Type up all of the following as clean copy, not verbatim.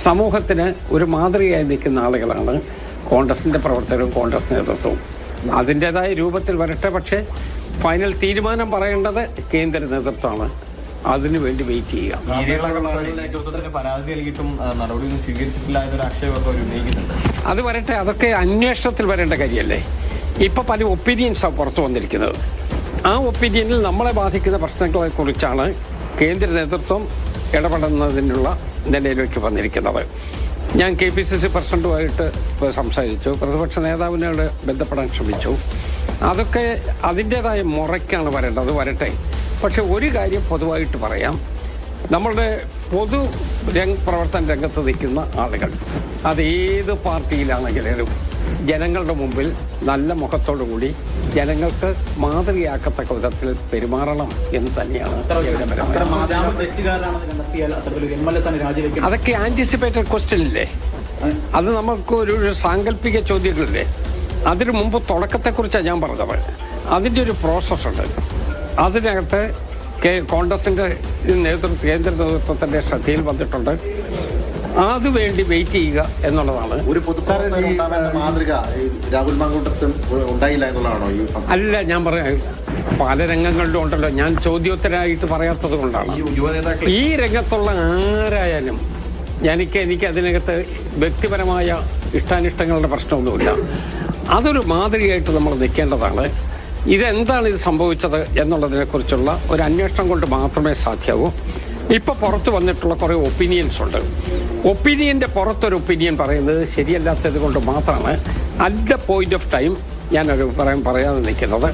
സമൂഹത്തിന് ഒരു മാതൃകയായി നിൽക്കുന്ന ആളുകളാണ് കോൺഗ്രസിൻ്റെ പ്രവർത്തകരും കോൺഗ്രസ് നേതൃത്വവും. അതിൻ്റെതായ രൂപത്തിൽ വരട്ടെ, പക്ഷേ ഫൈനൽ തീരുമാനം പറയേണ്ടത് കേന്ദ്ര നേതൃത്വമാണ്. അതിനു വേണ്ടി വെയിറ്റ് ചെയ്യുക. അത് വരട്ടെ, അതൊക്കെ അന്വേഷണത്തിൽ വരേണ്ട കാര്യമല്ലേ. ഇപ്പം പല ഒപ്പീനിയൻസാണ് പുറത്തു വന്നിരിക്കുന്നത്. ആ ഒപ്പീനിയനിൽ നമ്മളെ ബാധിക്കുന്ന പ്രശ്നങ്ങളെക്കുറിച്ചാണ് കേന്ദ്ര നേതൃത്വം ഇടപെടുന്നതിനുള്ള നിലയിലേക്ക് വന്നിരിക്കുന്നത്. ഞാൻ KPCC പ്രസിഡന്റുമായിട്ട് സംസാരിച്ചു, പ്രതിപക്ഷ നേതാവിനോട് ബന്ധപ്പെടാൻ ശ്രമിച്ചു. അതൊക്കെ അതിൻ്റേതായ മുറയ്ക്കാണ് വരേണ്ടത്, വരട്ടെ. പക്ഷെ ഒരു കാര്യം പൊതുവായിട്ട് പറയാം, നമ്മളുടെ പ്രവർത്തന രംഗത്ത് നിൽക്കുന്ന ആളുകൾ അത് ഏത് പാർട്ടിയിലാണെങ്കിലും ജനങ്ങളുടെ മുമ്പിൽ നല്ല മുഖത്തോടു കൂടി ജനങ്ങൾക്ക് മാതൃകയാക്കത്തക്ക വിധത്തിൽ പെരുമാറണം എന്ന് തന്നെയാണ്. അതൊക്കെ ആന്റിസിപ്പേറ്റഡ് ക്വസ്റ്റ്യൻ ഇല്ലേ? അത് നമുക്ക് ഒരു സാങ്കല്പിക ചോദ്യങ്ങളില്ലേ? അതിനു മുമ്പ് തുടക്കത്തെക്കുറിച്ചാണ് ഞാൻ പറഞ്ഞത്. അതിൻ്റെ ഒരു പ്രോസസ്സുണ്ട്. അതിനകത്ത് കോൺഗ്രസിൻ്റെ കേന്ദ്ര നേതൃത്വത്തിൻ്റെ ശ്രദ്ധയിൽ വന്നിട്ടുണ്ട്. അതുവേണ്ടി വെയിറ്റ് ചെയ്യുക എന്നുള്ളതാണ്. ഒരു മാതൃക രാഹുൽ മാങ്കൂട്ടത്തിൽ ഉണ്ടായില്ല എന്നുള്ളതാണോ? അല്ല, ഞാൻ പറയാം, പല രംഗങ്ങളിലും ഉണ്ടല്ലോ. ഞാൻ ചോദ്യോത്തരായിട്ട് പറയാത്തത് കൊണ്ടാണ്. ഈ രംഗത്തുള്ള ആരായാലും എനിക്ക് അതിനകത്ത് വ്യക്തിപരമായ ഇഷ്ടാനിഷ്ടങ്ങളുടെ പ്രശ്നമൊന്നുമില്ല. അതൊരു മാതൃകയായിട്ട് നമ്മൾ നിൽക്കേണ്ടതാണ്. ഇതെന്താണ് ഇത് സംഭവിച്ചത് എന്നുള്ളതിനെക്കുറിച്ചുള്ള ഒരു അന്വേഷണം കൊണ്ട് മാത്രമേ സാധ്യമാവൂ. ഇപ്പോൾ പുറത്ത് വന്നിട്ടുള്ള കുറേ ഒപ്പീനിയൻസ് ഉണ്ട്. ഒപ്പീനിയൻ്റെ പുറത്തൊരു ഒപ്പീനിയൻ പറയുന്നത് ശരിയല്ലാത്തത് കൊണ്ട് മാത്രമാണ് at the point of time ഞാനൊരു പറയാതെ നിൽക്കുന്നത്.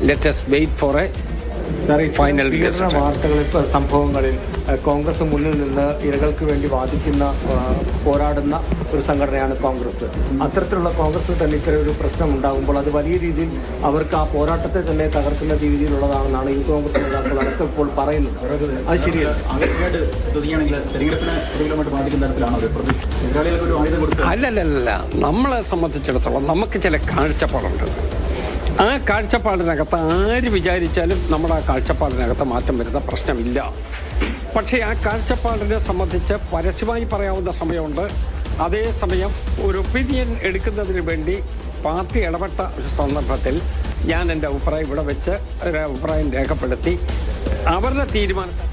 Let us wait for a final. വാർത്തകളിൽ സംഭവങ്ങളിൽ കോൺഗ്രസ് മുന്നിൽ നിന്ന് ഇരകൾക്ക് വേണ്ടി വാദിക്കുന്ന പോരാടുന്ന ഒരു സംഘടനയാണ് കോൺഗ്രസ്. അത്തരത്തിലുള്ള കോൺഗ്രസ് തന്നെ ഇത്തരം ഒരു പ്രശ്നം ഉണ്ടാകുമ്പോൾ അത് വലിയ രീതിയിൽ അവർക്ക് ആ പോരാട്ടത്തെ തന്നെ തകർക്കുന്ന രീതിയിലുള്ളതാണെന്നാണ് ഈ കോൺഗ്രസ് നേതാക്കൾ അടക്കം ഇപ്പോൾ പറയുന്നത്. അത് ശരിയല്ല. അല്ലല്ല, നമ്മളെ സംബന്ധിച്ചിടത്തോളം നമുക്ക് ചില കാഴ്ചപ്പാടുണ്ട്. ആ കാഴ്ചപ്പാടിനകത്ത് ആര് വിചാരിച്ചാലും നമ്മുടെ ആ കാഴ്ചപ്പാടിനകത്ത് മാറ്റം വരുന്ന പ്രശ്നമില്ല. പക്ഷേ ആ കാഴ്ചപ്പാടിനെ സംബന്ധിച്ച് പരസ്യമായി പറയാവുന്ന സമയമുണ്ട്. അതേസമയം ഒരു ഒപ്പീനിയൻ എടുക്കുന്നതിന് വേണ്ടി പാർട്ടി ഇടപെട്ട ഒരു സന്ദർഭത്തിൽ ഞാൻ എൻ്റെ അഭിപ്രായം ഇവിടെ വെച്ച് ഒരു അഭിപ്രായം രേഖപ്പെടുത്തി അവരുടെ തീരുമാനത്തെ